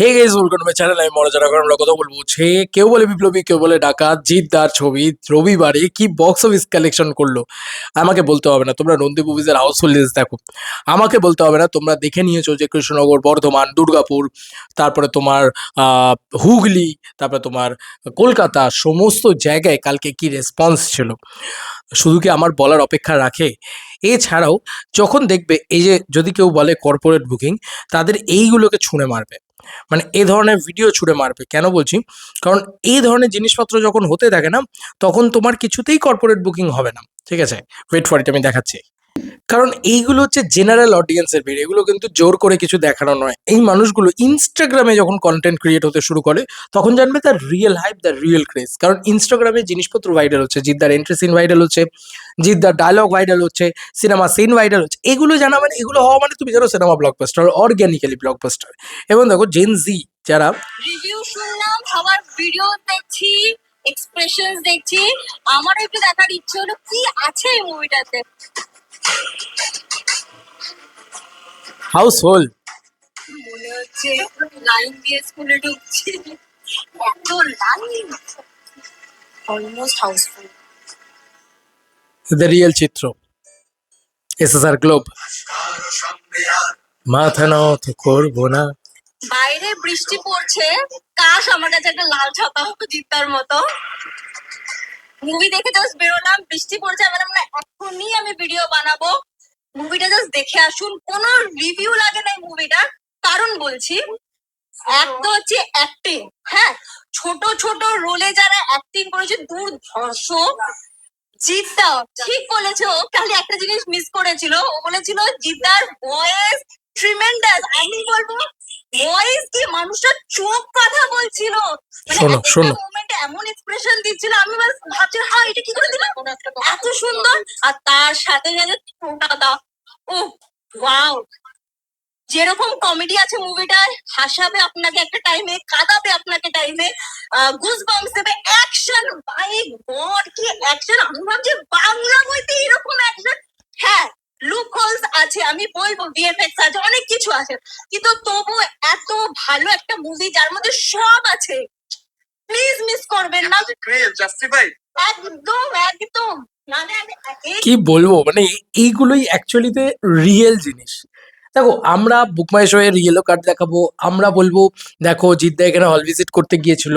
Hey guys, welcome to my channel. আমি মনোজ। এখন আমরা কথা বলবো কেউ বলে বিপ্লবী, কেউ বলে ডাকাত। জিদ্দার ছবি রবিবারে কি বক্স অফিস কালেকশন করলো আমাকে বলতে হবে না। তোমরা নন্দী মুভিজের হাউসফুল লিস্ট দেখো, আমাকে বলতে হবে না। তোমরা দেখে নিয়েছো যে কৃষ্ণনগর, বর্ধমান, দুর্গাপুর, তারপরে তোমার আহ, হুগলি, তারপরে তোমার কলকাতা, সমস্ত জায়গায় কালকে কি রেসপন্স ছিল। শুধু কি আমার বলার অপেক্ষা রাখে? এছাড়াও যখন দেখবে এই যে যদি কেউ বলে কর্পোরেট বুকিং, তাদের এইগুলোকে ছুঁড়ে মারবে, মানে এই ধরনের ভিডিও ছুঁড়ে মারবে। কেন বলছি? কারণ এই ধরনের জিনিসপত্র যখন হতে থাকে না, তখন তোমার কিছুতেই কর্পোরেট বুকিং হবে না। ঠিক আছে, ওয়েট ফর ইট, আমি দেখাচ্ছি। কারণ এইগুলো হচ্ছে জেনারেল অডিয়েন্সের ভিড়, এগুলো কিন্তু জোর করে কিছু দেখানো নয়। এই মানুষগুলো ইনস্টাগ্রামে যখন কন্টেন্ট ক্রিয়েট হতে শুরু করে, তখন জানবে তার real hype, the real craze. কারণ ইনস্টাগ্রামে জিনিসপত্র ভাইরাল হচ্ছে, জিদ্দার এন্ট্রি সিন ভাইরাল হচ্ছে, জিদ্দার ডায়লগ ভাইরাল হচ্ছে, সিনেমা সিন ভাইরাল হচ্ছে। এগুলো জানা মানে, এগুলো হওয়া মানে তুমি জানো সিনেমা ব্লকবাস্টার, অর্গ্যানিক্যালি ব্লকবাস্টার। এবং দেখো জেন জি যারা রিভিউ শুনলাম, সবার ভিডিও দেখছি, এক্সপ্রেশনস দেখছি, আমারও একটু দেখার ইচ্ছে হলো কি আছে এই মুভিটাতে। হাউসফুল, মনে হচ্ছে লাইন দিয়ে স্কুলে ঢুকছি, এত line. Almost house full. The real চিত্র, এসএসআর গ্লোব, মাথা নত করবো না। বাইরে বৃষ্টি পড়ছে, কাশ আমার কাছে একটা লাল ছাতা হতো জিদ্দার মতো। মুভি দেখে জাস্ট বেরোলাম, বৃষ্টি পড়ছে, মানে মানে এখনই আমি ভিডিও বানাবো। মুভিটা জাস্ট দেখে আসুন, কোনো রিভিউ লাগে না এই মুভিটার। কারণ বলছি, এক তো হচ্ছে অ্যাক্টিং, হ্যাঁ, ছোট ছোট রোলে যারা অ্যাক্টিং করেছে দুর্ধর্ষ। জিদ্দা ঠিক বলেছে, ও খালি একটা জিনিস মিস করেছিল, ও বলেছিল জিদ্দার ভয়েস ট্রিমেন্ডাস। আমি বলবো ভয়েস কি, মানুষটা চোখ কথা বলছিল, মানে শোনো শোনো, মোমেন্টে এমন এক্সপ্রেশন দিচ্ছিল, আমি বাস ভাবছি হ্যাঁ এটা কি করে দিল এত সুন্দর। আর তার সাথে সাথে টোটাটা, ও ওয়াও, যেরকম কমেডি আছে মুভিটায়, হাসাবে আপনাকে একটা টাইমে, কাঁদাবে আপনাকে টাইমে, গুজ বাম্পস দেবে, অ্যাকশন, বাই গড কি অ্যাকশন! আমি ভাবছি বাংলা বইতে এরকম অ্যাকশন। হ্যাঁ, লুক হোলস আছে, আমি বলবো ভিএফএক্স আছে, অনেক কিছু আছে, কিন্তু তবু এত ভালো একটা মুভি যার মধ্যে সব আছে, প্লিজ মিস করবেন না। জাস্টিফাই, একদম একদম। মানে কি বলবো, মানে এইগুলোই অ্যাকচুয়ালিতে রিয়েল জিনিস। দেখো, আমরা বুক মাই শো এর ইয়েলো কার্ড দেখাবো, আমরা বলবো দেখো জিদ্দা এখানে হল ভিজিট করতে গিয়েছিল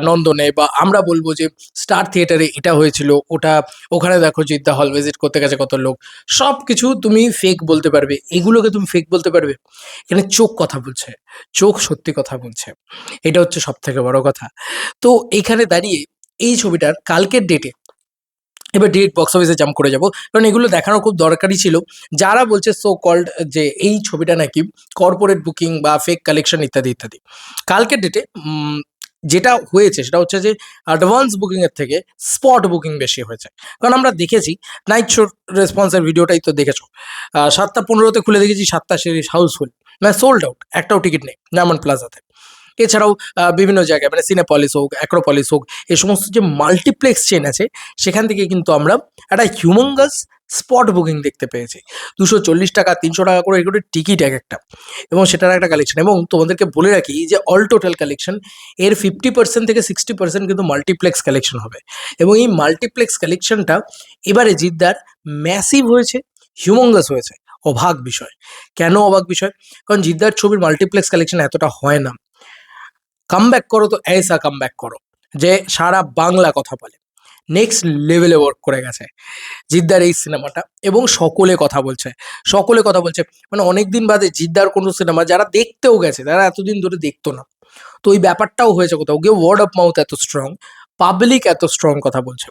নন্দনে, বা আমরা বলবো যে স্টার থিয়েটারে এটা হয়েছিল ওটা, ওখানে দেখো জিদ্দা হল ভিজিট করতে গেছে কত লোক। সব কিছু তুমি ফেক বলতে পারবে, এগুলোকে তুমি ফেক বলতে পারবে? এখানে চোখ কথা বলছে, চোখ সত্যি কথা বলছে, এটা হচ্ছে সব থেকে বড় কথা। তো এখানে দাঁড়িয়ে এই ছবিটার কালকের ডেটে, এবার ডিরেক্ট বক্স অফিসে জাম্প করে যাব, কারণ এগুলো দেখানো খুব দরকারি ছিল। যারা বলছে সো কল্ড যে এই ছবিটা নাকি কর্পোরেট বুকিং বা ফেক কালেকশন ইত্যাদি ইত্যাদি, কালকের ডেটে যেটা হয়েছে সেটা হচ্ছে যে অ্যাডভান্স বুকিংয়ের থেকে স্পট বুকিং বেশি হয়েছে। কারণ আমরা দেখেছি নাইট শোর রেসপন্সের ভিডিওটাই তো দেখেছো, 7:15-তে খুলে দেখেছি 7টা সিরিজ হাউসফুল, মানে সোল্ড আউট, একটাও টিকিট নেই জার্মান প্লাজাতে। এছাড়াও বিভিন্ন জায়গায়, মানে সিনেপলিস হোক, অ্যাক্রোপলিস হোক, এই সমস্ত যে মাল্টিপ্লেক্স চেন আছে, সেখান থেকে কিন্তু আমরা একটা হিউমাঙ্গাস স্পট বুকিং দেখতে পেয়েছি। 240 টাকা, 300 টাকা করে এগুলোর টিকিট এক একটা, এবং সেটার একটা কালেকশন। এবং তোমাদেরকে বলে রাখি যে অল টোটাল কালেকশন এর 50% থেকে 60% কিন্তু মাল্টিপ্লেক্স কালেকশন হবে। এবং এই মাল্টিপ্লেক্স কালেকশনটা এবারে জিদ্দার ম্যাসিভ হয়েছে, হিউমাঙ্গাস হয়েছে। অবাক বিষয়। কেন অবাক বিষয়? কারণ জিদ্দার ছবির মাল্টিপ্লেক্স কালেকশন এতটা হয় না। কামব্যাক করো তো ऐसा কামব্যাক করো, যে সারা বাংলা কথা বলে, নেক্সট লেভেলে ওয়ার্ক করে গেছে জিদ্দার এই সিনেমাটা। এবং সকলে কথা বলছে, সকলে কথা বলছে, মানে অনেকদিন বাদে জিদ্দার কোনো সিনেমা যারা দেখতেও গেছে তারা এতদিন ধরে দেখতো না। তো ওই ব্যাপারটাও হয়েছে কোথাও গিয়ে, ওয়ার্ড অফ মাউথ এত স্ট্রং, পাবলিক এত স্ট্রং কথা বলছে।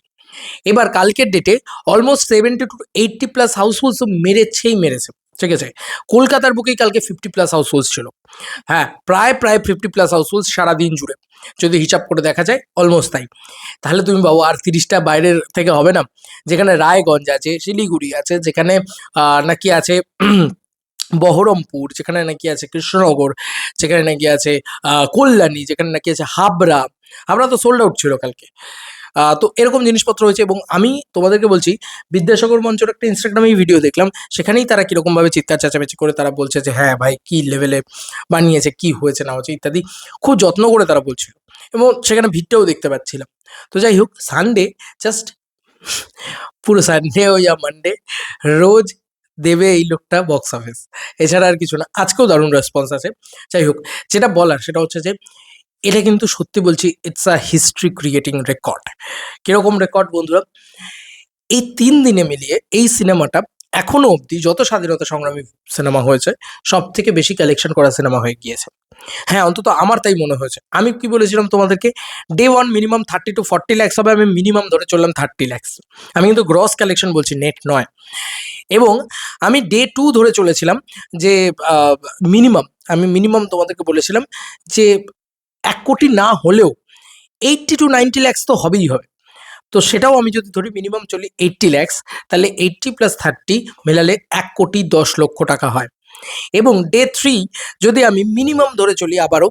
এবার কালকের ডেটে অলমোস্ট 70 to 80+ হাউসফুলস মেরেছেই মেরেছে। ঠিক আছে, কলকাতার বুকেই কালকে 50+ হাউসফুলস ছিল। হ্যাঁ, প্রায় প্রায় 50+ হাউসফুলস সারাদিন জুড়ে, যদি হিসাব করে দেখা যায় অলমোস্ট তাই। তাহলে তুমি ভাবো আর 30টা বাইরের থেকে হবে না? যেখানে রায়গঞ্জ আছে, শিলিগুড়ি আছে, যেখানে নাকি আছে বহরমপুর, যেখানে নাকি আছে কৃষ্ণনগর, যেখানে নাকি আছে কল্যাণী, যেখানে নাকি আছে হাবড়া। হাবড়া তো সোল্ড আউট ছিল কালকে। তো এরকম জিনিসপত্র হয়েছে এবং আমি তোমাদেরকে বলছি বিদ্যাসাগর মঞ্চের একটা ইনস্টাগ্রামে ভিডিও দেখলাম, সেখানেই তারা কীরকমভাবে চিৎকার চেঁচামেচি করে তারা বলছে যে হ্যাঁ ভাই কী লেভেলে বানিয়েছে, কী হয়েছে না হয়েছে ইত্যাদি খুব যত্ন করে তারা বলছিল এবং সেখানে ভিড়টাও দেখতে পাচ্ছিলাম। তো যাই হোক, সানডে জাস্ট পুরো সানডে ইয়া মানডে রোজ দেবে এই লোকটা বক্স অফিস, এছাড়া আর কিছু না। আজকেও দারুণ রেসপন্স আছে। যাই হোক, যেটা বলার সেটা হচ্ছে যে এটা কিন্তু সত্যি বলছি it's a history creating record. কিরকম রেকর্ড বন্ধুরা, এই ৩ দিনে মিলিয়ে এই সিনেমাটা এখনো অবধি যত স্বাধীনতা সংগ্রামী সিনেমা হয়েছে সবথেকে বেশি কালেকশন করা সিনেমা হয়ে গিয়েছে। হ্যাঁ, অন্তত আমার তাই মনে হয়েছে। আমি কি বলেছিলাম তোমাদেরকে, ডে 1 মিনিমাম 30 to 40 লাখস হবে, আমি মিনিমাম ধরে চললাম 30 লাখস। আমি কিন্তু গ্রস কালেকশন বলছি, নেট নয়। এবং আমি ডে 2 ধরে চলেছিলাম যে মিনিমাম তোমাদেরকে বলেছিলাম যে ১ কোটি না হলেও 80 to 90 লাখস তো হবেই হবে। তো সেটাও আমি যদি ধরি মিনিমাম চলি 80 লাখস, তাহলে 80 + 30 মেলালে ১,১০,০০,০০০ টাকা হয়। এবং ডে 3 যদি আমি মিনিমাম ধরে চলি আবারও,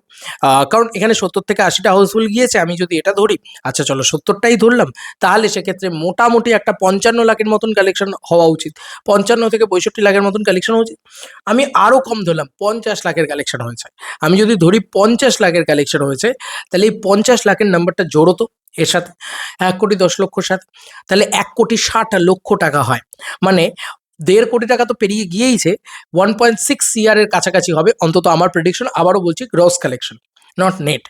কারণ এখানে ৭০ থেকে ৮০টা হাউসফুল গিয়েছে, আমি যদি এটা ধরি, আচ্ছা চলো ৭০টাই ধরলাম, তাহলে সেক্ষেত্রে মোটামুটি একটা ৫৫ লাখের মতন কালেকশন হওয়া উচিত। ৫৫ থেকে ৬৫ লাখের মতন কালেকশন হওয়া উচিত। আমি আরও কম ধরলাম, ৫০ লাখের কালেকশন হয়েছে। আমি যদি ধরি ৫০ লাখের কালেকশন হয়েছে, তাহলে এই ৫০ লাখের নাম্বারটা জোড়ো তো এর সাথে ১,১০,০০,০০০ সাথে, তাহলে ১,৬০,০০,০০০ টাকা হয়। মানে ১.৫ কোটি টাকা তো পেরিয়ে গিয়েইছে, 1.6 CR এর কাছাকাছি হবে অন্তত আমার প্রেডিকশন। আবারও বলছি gross collection, not net.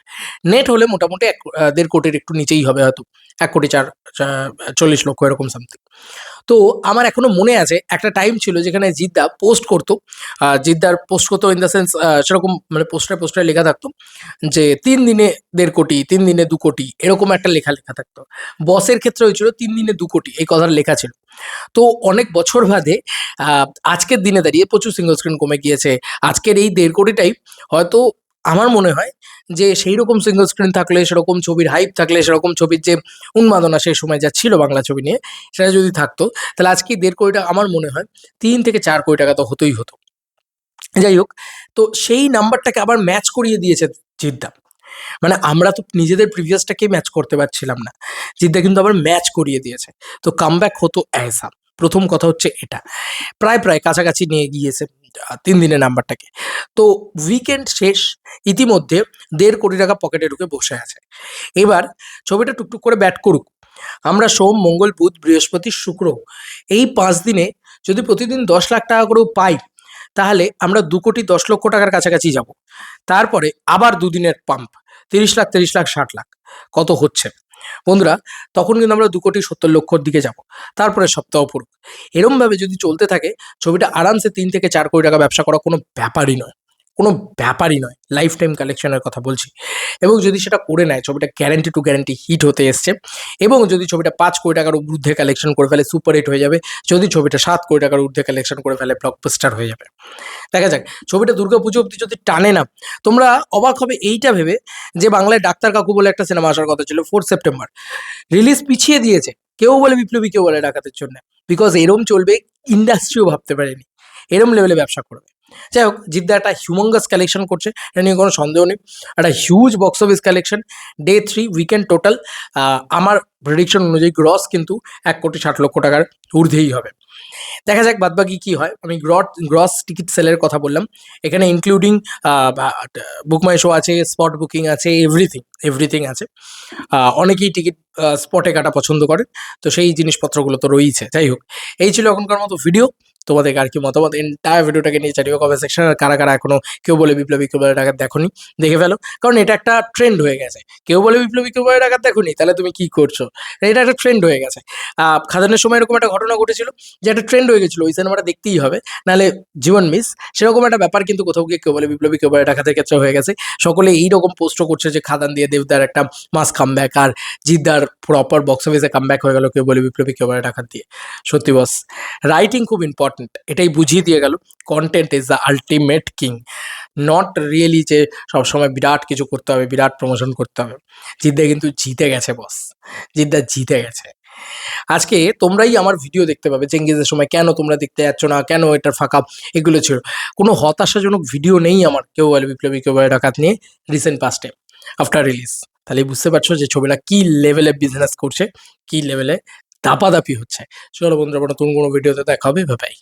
Net হলে মোটামুটি ১.৫ কোটির একটু নিচেই হবে হয়তো, ১,৪০,০০,০০০ এরকম সামথিং। তো আমার এখনো মনে আছে একটা টাইম ছিল যেখানে জিদ্দা পোস্ট করতো, জিদ্দার পোস্ট করতো ইন দ্য সেন্স সেরকম মানে পোস্টারে লেখা থাকতো যে ৩ দিনে ১.৫ কোটি, ৩ দিনে ২ কোটি, এরকম একটা লেখা থাকতো। বসের ক্ষেত্রে হয়েছিল ৩ দিনে ২ কোটি, এই কথাটা লেখা ছিল। তো অনেক বছর বাদে আজকের দিনে দাঁড়িয়ে প্রচুর সিঙ্গল স্ক্রিন কমে গিয়েছে। আজকের এই ১.৫ কোটিটাই হয়তো আমার মনে হয় যে সেইরকম সিঙ্গল স্ক্রিন থাকলে, সেরকম ছবির হাইপ থাকলে, সেরকম ছবির যে উন্মাদনা সেই সময় যা ছিল বাংলা ছবি নিয়ে, সেটা যদি থাকতো, তাহলে আজকে ১.৫ কোটি টাকা আমার মনে হয় ৩ থেকে ৪ কোটি টাকা তো হতোই হতো। যাই হোক, তো সেই নাম্বারটাকে আবার ম্যাচ করিয়ে দিয়েছে জিদ্দা। মানে আমরা তো নিজেদের প্রিভিয়াসটাকেই ম্যাচ করতে পারছিলাম না, জিদ্দা কিন্তু আবার ম্যাচ করিয়ে দিয়েছে। তো কামব্যাক হতো অ্যাসা, প্রথম কথা হচ্ছে এটা। প্রায় কাছাকাছি নিয়ে গিয়েছে ৩ দিনের নাম্বারটাকে। তো উইকেন্ড শেষ, ইতিমধ্যে ১.৫ কোটি টাকা পকেটে ঢুকে বসে আছে। এবার ছবিটা টুকটুক করে ব্যাট করুক। আমরা সোম, মঙ্গল, বুধ, বৃহস্পতি, শুক্র, এই ৫ দিনে যদি প্রতিদিন ১০ লাখ টাকা করেও পাই, তাহলে আমরা ২,১০,০০,০০০ টাকার কাছাকাছি যাব। তারপরে আবার দুদিনের পাম্প, ৩০ লাখ, ৬০ লাখ, কত হচ্ছে বন্ধুরা? তখন কিন্তু আমরা ২,৭০,০০,০০০ দিকে যাব। তারপরে সপ্তাহ পড়ুক। এরমভাবে যদি চলতে থাকে, ছবিটা আরামসে ৩ থেকে ৪ কোটি টাকা ব্যবসা করা কোনো ব্যাপারই নয়, কোনো ব্যাপারই নয়। লাইফ টাইম কালেকশনের কথা বলছি। এবং যদি সেটা করে নেয়, ছবিটা গ্যারান্টি টু গ্যারান্টি হিট হতে এসছে। এবং যদি ছবিটা ৫ কোটি টাকার ঊর্ধ্বে কালেকশন করে ফেলে, সুপার হিট হয়ে যাবে। যদি ছবিটা ৭ কোটি টাকার ঊর্ধ্বে কালেকশন করে ফেলে, ব্লকবাস্টার হয়ে যাবে। দেখা যাক, ছবিটা দুর্গাপুজো অবধি যদি টানে না, তোমরা অবাক হবে এইটা ভেবে যে বাংলায় ডাক্তার কাকু বলে একটা সিনেমা আসার কথা ছিল 4 সেপ্টেম্বর, রিলিজ পিছিয়ে দিয়েছে। কেউ বলে বিপ্লবী, কেউ বলে ডাকাতের জন্য। বিকজ এরম চলবে ইন্ডাস্ট্রিও ভাবতে পারেনি, এরম লেভেলে ব্যবসা করবে। যাই হোক, জিদ্দা একটা হিউমাঙ্গাস কালেকশন করছে, এটা নিয়ে কোনো সন্দেহ নেই। একটা huge box office collection. Day 3 weekend total আমার প্রেডিকশন অনুযায়ী গ্রস কিন্তু ১,৬০,০০,০০০ টাকার ঊর্ধ্বেই হবে। দেখা যাক বাদবাকি কি হয়। আমি গ্রস টিকিট সেলের কথা বললাম, এখানে ইনক্লুডিং বুক মাই শো আছে, স্পট বুকিং আছে, এভরিথিং আছে। অনেকেই টিকিট স্পটে কাটা পছন্দ করে, তো সেই জিনিসপত্রগুলো তো রয়েইছে। যাই হোক, এই ছিল এখনকার মতো ভিডিও। তোমাদের আর কি মতামত এন্টায়ার ভিডিওটাকে নিয়ে জানিও কমেন্ট সেকশনে। আর কারা এখনো কেউ বলে বিপ্লবী, কেউ বলে ডাকাত দেখোনি, দেখে ফেলো, কারণ এটা একটা ট্রেন্ড হয়ে গেছে। কেউ বলে বিপ্লবী, কেউ বলে ডাকাত দেখোনি, তাহলে তুমি কি করছো? এটা একটা ট্রেন্ড হয়ে গেছে। খাদানের সময় এরকম একটা ঘটনা ঘটেছিল যে একটা ট্রেন্ড হয়ে গেছিলো, ওই সিনেমাটা দেখতেই হবে, নাহলে জীবন মিস। সেরকম একটা ব্যাপার কিন্তু কোথাও গিয়ে কেউ বলে বিপ্লবী, কেউ বলে ডাকাতের ক্ষেত্রে হয়ে গেছে। সকলে এইরকম পোস্টও করছে যে খাদান দিয়ে দেবদার একটা মাস কামব্যাক, আর জিদ্দার প্রপার বক্স অফিসে কামব্যাক হয়ে গেল কেউ বলে বিপ্লবী, কেউ বলে ডাকাত দিয়ে। সত্যি বস, রাইটিং খুব ইম্পর্টেন্ট, এটাই বুঝিয়ে দিয়ে গেল। Content is the ultimate king, not really যে সবসময় বিরাট কিছু করতে হবে, বিরাট প্রমোশন করতে হবে। জিদ্দা কিন্তু জিতে গেছে বস, জিদ্দা জিতে গেছে। আজকে তোমরাই আমার ভিডিও দেখতে পাবে চেঙ্গিজের সময়, কেন তোমরা দেখতে যাচ্ছ না, কেন এটার ফাঁকা, এগুলো ছিল। কোনো হতাশাজনক ভিডিও নেই আমার কেউ বলে বিপ্লবী, কেউ বলে ডাকাত নিয়ে রিসেন্ট পাস্টে আফটার রিলিজ। তাহলে বুঝতে পারছো যে ছবিটা কি লেভেলে বিজনেস করছে, কি লেভেলে দাপাদাপি হচ্ছে। চলো বন্ধুরা, নতুন কোনো ভিডিওতে দেখা হবে, বাই।